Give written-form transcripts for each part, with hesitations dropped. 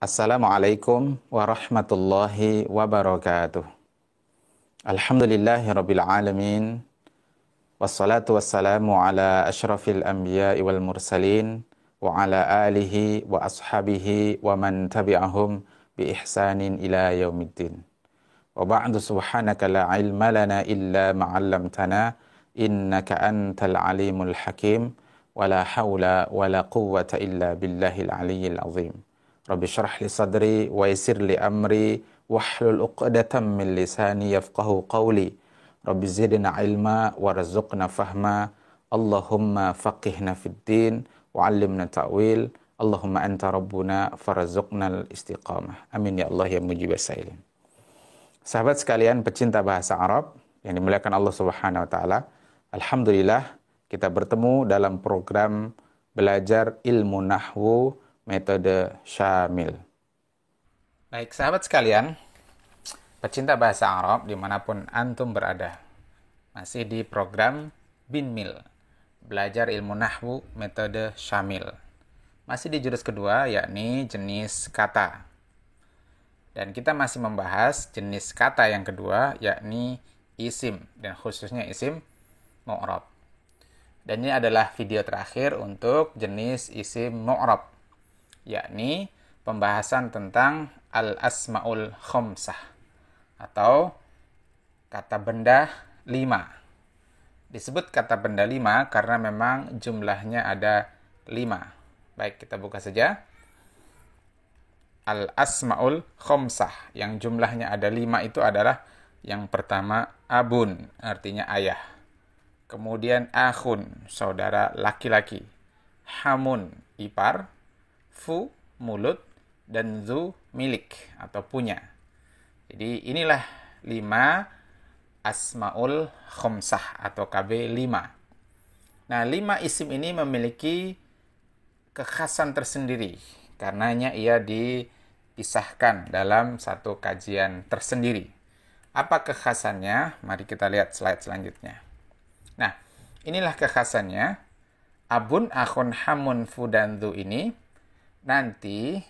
Assalamualaikum warahmatullahi wabarakatuh. Alhamdulillahi rabbil alamin. Wassalatu wassalamu ala asyrafil anbiya'i wal mursalin wa ala alihi wa ashabihi wa man tabi'ahum bi ihsanin ila yaumiddin. Wa ba'du, subhanaka la ilma lana illa ma'allamtana innaka antal alimul hakim wa la hawla wa la quwwata illa billahil aliyyil azim. Rabbi syrah li sadri wa yassir li amri wahlul 'uqdatam min lisani yafqahu qawli. Rabbi zidna ilma warzuqna fahma. Allahumma faqihna fid din wa 'allimna ta'wil. Allahumma anta rabbuna farzuqnal istiqamah. Amin ya Allah ya mujibas sailin. Sahabat sekalian pecinta bahasa Arab yang dimuliakan Allah Subhanahu wa taala, alhamdulillah kita bertemu dalam program belajar ilmu nahwu metode Syamil. Baik sahabat sekalian, pecinta bahasa Arab dimanapun antum berada, masih di program Binmil, belajar ilmu nahwu metode Syamil. Masih di jurus kedua, yakni jenis kata. Dan kita masih membahas jenis kata yang kedua, yakni isim, dan khususnya isim mu'rab. Dan ini adalah video terakhir untuk jenis isim mu'rab, yakni pembahasan tentang al-asma'ul khamsah atau kata benda 5. Disebut kata benda 5 karena memang jumlahnya ada 5. Baik, kita buka saja. Al-asma'ul khamsah yang jumlahnya ada 5 itu adalah yang pertama abun, artinya ayah. Kemudian akhun, saudara laki-laki. Hamun, ipar. Fu, mulut, dan zu, milik atau punya. Jadi inilah 5 asmaul khamsah atau KB 5. Nah, 5 isim ini memiliki kekhasan tersendiri. Karenanya ia dipisahkan dalam satu kajian tersendiri. Apa kekhasannya? Mari kita lihat slide selanjutnya. Nah, inilah kekhasannya. Abun, akhun, hamun, fu, dan zu ini nanti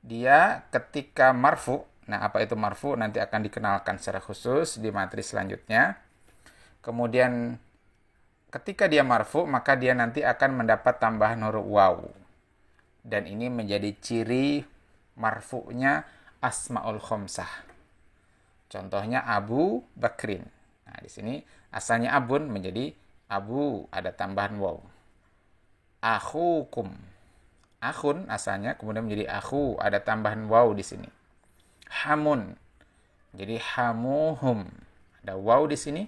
dia ketika marfu, nah apa itu marfu nanti akan dikenalkan secara khusus di materi selanjutnya. Kemudian ketika dia marfu, maka dia nanti akan mendapat tambahan huruf waw. Dan ini menjadi ciri marfu'nya asmaul khamsah. Contohnya Abu Bakrin. Nah, di sini asalnya abun menjadi abu, ada tambahan waw. Akhukum. Akhun asalnya kemudian menjadi akhu, ada tambahan waw di sini. Hamun jadi hamuhum, ada waw di sini.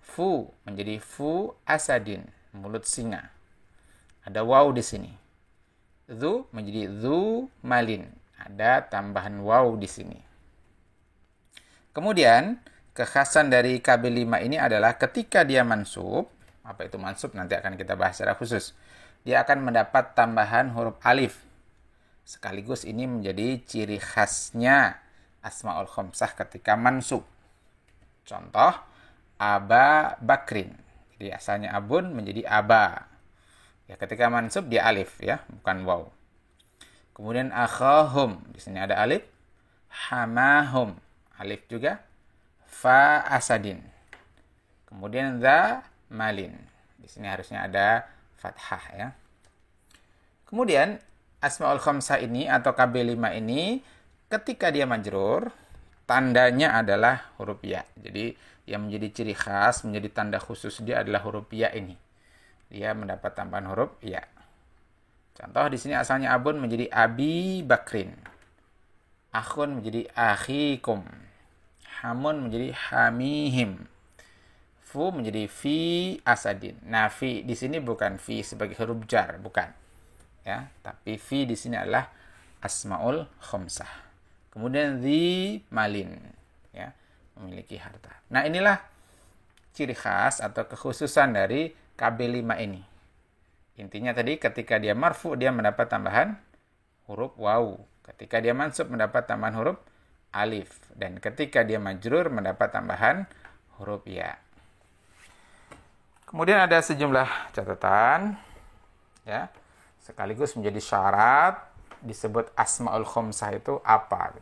Fu menjadi fu asadin, mulut singa, ada waw di sini. Zu menjadi zu malin, ada tambahan waw di sini. Kemudian kekhasan dari KB5 ini adalah ketika dia mansub. Apa itu mansub? Nanti akan kita bahas secara khusus. Dia akan mendapat tambahan huruf alif. Sekaligus ini menjadi ciri khasnya asmaul khamsah ketika mansub. Contoh, Aba Bakrin. Jadi asalnya abun menjadi aba. Ya, ketika mansub dia alif ya, bukan waw. Kemudian akhahum, di sini ada alif. Hamahum, alif juga. Fa asadin. Kemudian za malin. Di sini harusnya ada fathah ya. Kemudian asmaul khamsah ini atau KB5 ini ketika dia majrur, tandanya adalah huruf ya. Jadi yang menjadi ciri khas, menjadi tanda khusus dia adalah huruf ya ini. Dia mendapat tambahan huruf ya. Contoh di sini asalnya abun menjadi abi bakrin. Akhun menjadi akhikum. Hamun menjadi hamihim. Fu menjadi fi asadin. Nah, fi di sini bukan fi sebagai huruf jar, bukan. Ya, tapi fi di sini adalah asmaul khamsah. Kemudian zi malin, ya, memiliki harta. Nah, inilah ciri khas atau kekhususan dari KB5 ini. Intinya tadi ketika dia marfu dia mendapat tambahan huruf waw. Ketika dia mansub mendapat tambahan huruf alif, dan ketika dia majrur mendapat tambahan huruf ya. Kemudian ada sejumlah catatan ya, sekaligus menjadi syarat disebut asmaul khamsah itu apa?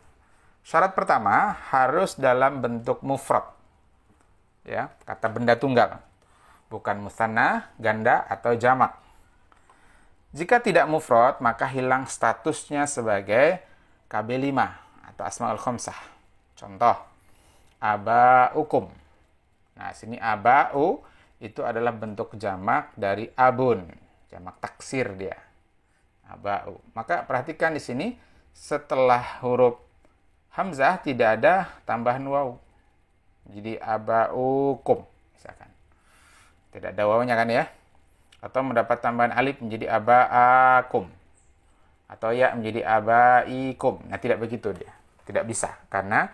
Syarat pertama harus dalam bentuk mufrad. Ya, kata benda tunggal. Bukan musanna, ganda atau jamak. Jika tidak mufrad, maka hilang statusnya sebagai KB5 atau asmaul khamsah. Contoh, abaukum. Nah, sini abau itu adalah bentuk jamak dari abun. Jamak taksir dia. Abau. Maka perhatikan di sini setelah huruf hamzah tidak ada tambahan waw. Jadi abaukum misalkan. Tidak ada wawnya kan ya? Atau mendapat tambahan alif menjadi abaakum. Atau ya menjadi abaikum. Nah, tidak begitu dia. Tidak bisa karena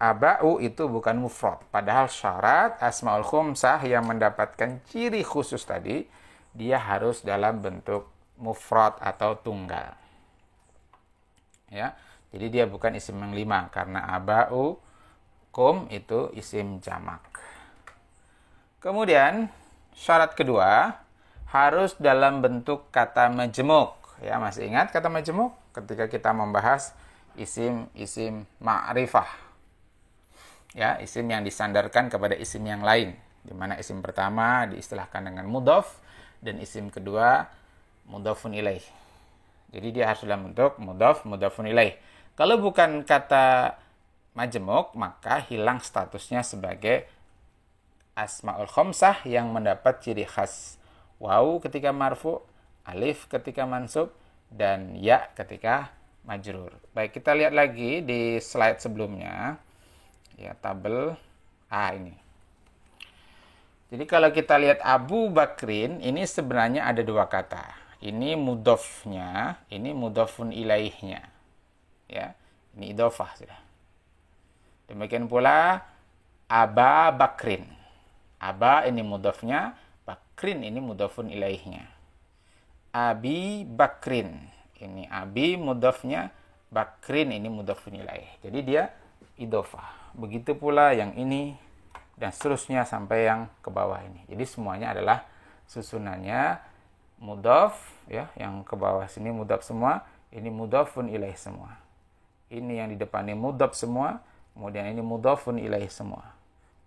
abau itu bukan mufrad. Padahal syarat asmaul khamsah yang mendapatkan ciri khusus tadi, dia harus dalam bentuk mufrad atau tunggal. Ya, jadi dia bukan isim yang 5 karena abau kum itu isim jamak. Kemudian syarat kedua harus dalam bentuk kata majmuk. Ya, masih ingat kata majmuk ketika kita membahas isim-isim ma'rifah. Ya, isim yang disandarkan kepada isim yang lain, di mana isim pertama diistilahkan dengan mudhaf dan isim kedua mudhafun ilaih. Jadi dia harus dalam bentuk mudhaf, mudhafun ilaih. Kalau bukan kata majmuk, maka hilang statusnya sebagai asmaul khamsah yang mendapat ciri khas waw ketika marfu, alif ketika mansub, dan ya ketika majrur. Baik, kita lihat lagi di slide sebelumnya. Ya, tabel ini. Jadi kalau kita lihat Abu Bakrin, ini sebenarnya ada dua kata. Ini mudhafnya, ini mudhafun ilaihnya. Ya, ini idhofah sudah. Demikian pula Aba Bakrin. Aba ini mudhafnya, Bakrin ini mudhafun ilaihnya. Abi Bakrin. Ini Abi mudhafnya, Bakrin ini mudhafun ilaih. Jadi dia idhofah. Begitu pula yang ini dan seterusnya sampai yang ke bawah ini. Jadi semuanya adalah susunannya mudhaf, ya, yang ke bawah sini mudhaf semua, ini mudhafun ilaih semua. Ini yang di depan ini mudhaf semua, kemudian ini mudhafun ilaih semua.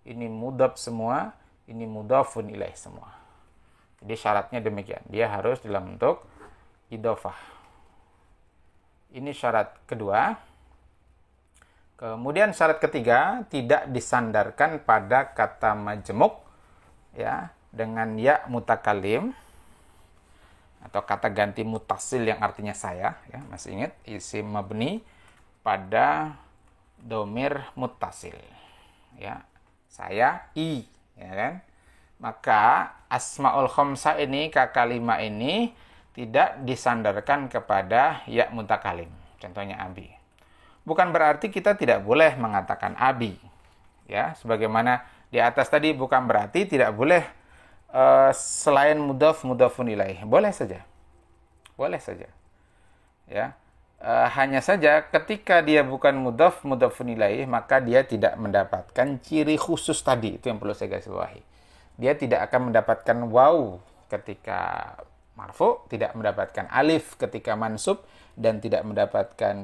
Ini mudhaf semua, ini mudhafun ilaih semua. Jadi syaratnya demikian, dia harus dalam bentuk idhofah. Ini syarat kedua. Kemudian syarat ketiga, tidak disandarkan pada kata majmuk, ya, dengan ya mutakalim atau kata ganti mutasil yang artinya saya, ya, masih ingat isim mabni pada domir mutasil, ya, saya i, ya kan? Maka asmaul khamsah ini, K5 ini tidak disandarkan kepada ya mutakalim. Contohnya abi. Bukan berarti kita tidak boleh mengatakan abi, ya, sebagaimana di atas tadi bukan berarti tidak boleh selain mudhaf mudhafun ilaih. Boleh saja, ya. Hanya saja ketika dia bukan mudhaf mudhafun ilaih, maka dia tidak mendapatkan ciri khusus tadi. Itu yang perlu saya garis bawahi. Dia tidak akan mendapatkan waw ketika marfu, tidak mendapatkan alif ketika mansub, dan tidak mendapatkan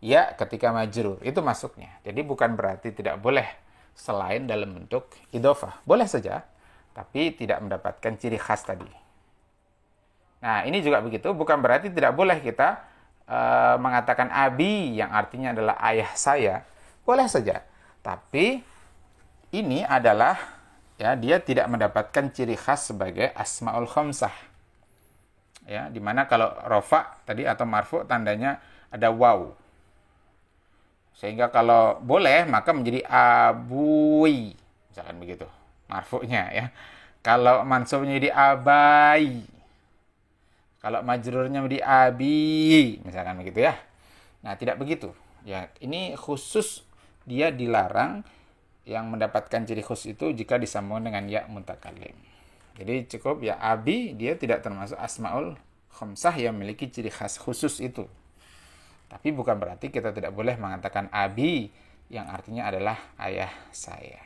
ya ketika majrur. Itu masuknya. Jadi bukan berarti tidak boleh selain dalam bentuk idhofah. Boleh saja, tapi tidak mendapatkan ciri khas tadi. Nah, ini juga begitu. Bukan berarti tidak boleh kita mengatakan abi yang artinya adalah ayah saya. Boleh saja. Tapi ini adalah, ya, dia tidak mendapatkan ciri khas sebagai asmaul khamsah. Ya, dimana kalau rofa tadi atau marfu tandanya ada waw. Sehingga kalau boleh maka menjadi abui. Misalkan begitu. Marfu'nya, ya. Kalau mansubnya jadi abai. Kalau majrurnya menjadi abi. Misalkan begitu, ya. Nah, tidak begitu. Ya, ini khusus dia dilarang yang mendapatkan ciri khusus itu jika disambung dengan ya mutakalim. Jadi cukup ya abi, dia tidak termasuk asmaul khamsah yang memiliki ciri khas khusus itu. Tapi bukan berarti kita tidak boleh mengatakan abi yang artinya adalah ayah saya.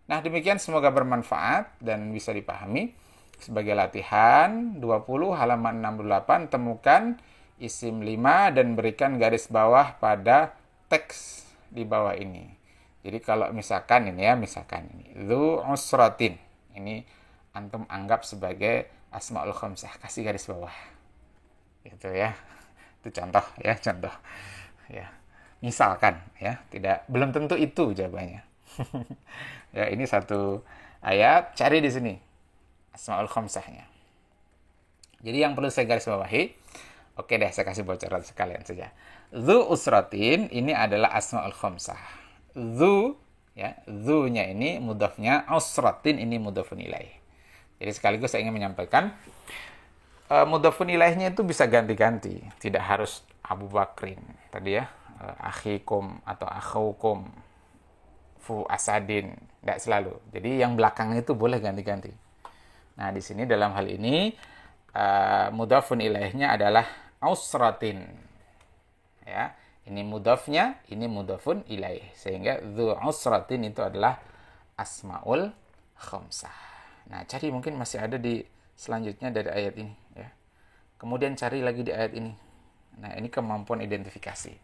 Nah, demikian semoga bermanfaat dan bisa dipahami. Sebagai latihan 20 halaman 68 temukan isim 5 dan berikan garis bawah pada teks di bawah ini. Jadi kalau misalkan ini ya, misalkan ini dzu usratin, ini antum anggap sebagai asmaul khamsah, kasih garis bawah. Gitu ya. Itu contoh ya, contoh. Ya. Misalkan ya, belum tentu itu jawabannya. Ya, ini satu ayat, cari di sini asmaul khamsahnya. Jadi yang perlu saya garis bawahi, oke deh, saya kasih bocoran sekalian saja. Dzu usratin ini adalah asmaul khamsah. Dzu ya, dzu-nya ini mudhafnya, usratin ini mudhafun ilaih. Jadi sekaligus saya ingin menyampaikan mudhafun ilaihnya itu bisa ganti-ganti, tidak harus Abu Bakrin tadi ya, akhikum atau akhukum, fu asadin, tidak selalu. Jadi yang belakangnya itu boleh ganti-ganti. Nah, di sini dalam hal ini mudhafun ilaihnya adalah usratin. Ya, ini mudhafnya, ini mudhafun ilaih. Sehingga dzu usratin itu adalah asmaul khamsah. Nah, cari mungkin masih ada di selanjutnya dari ayat ini ya. Kemudian cari lagi di ayat ini. Nah, ini kemampuan identifikasi.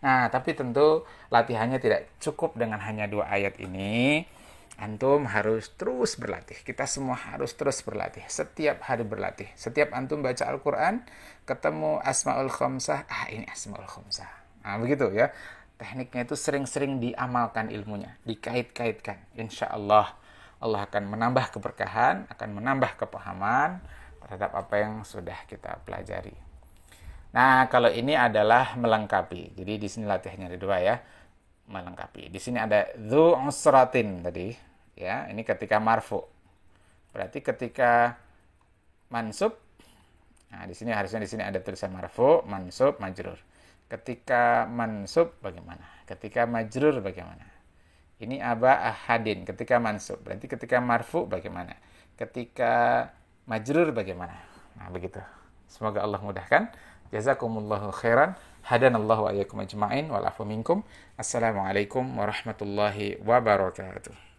Nah, tapi tentu latihannya tidak cukup dengan hanya 2 ayat ini. Antum harus terus berlatih. Kita semua harus terus berlatih. Setiap hari berlatih. Setiap antum baca Al-Quran, ketemu asmaul khamsah, ini asmaul khamsah. Nah, begitu ya. Tekniknya itu sering-sering diamalkan ilmunya. Dikait-kaitkan. Insya Allah, Allah akan menambah keberkahan, akan menambah kepahaman terhadap apa yang sudah kita pelajari. Nah, kalau ini adalah melengkapi. Jadi di sini latihannya ada 2 ya. Melengkapi. Di sini ada dzu usratin tadi, ya. Ini ketika marfu. Berarti ketika mansub, nah di sini harusnya di sini ada tulisan marfu, mansub, majrur. Ketika mansub bagaimana? Ketika majrur bagaimana? Ini aba ahadin ketika mansub. Berarti ketika marfu bagaimana? Ketika majrur bagaimana? Nah, begitu. Semoga Allah mudahkan. Jazakumullahu khairan. Hadanallahu wa iyyakum ajma'in wal afu minkum. Assalamualaikum warahmatullahi wabarakatuh.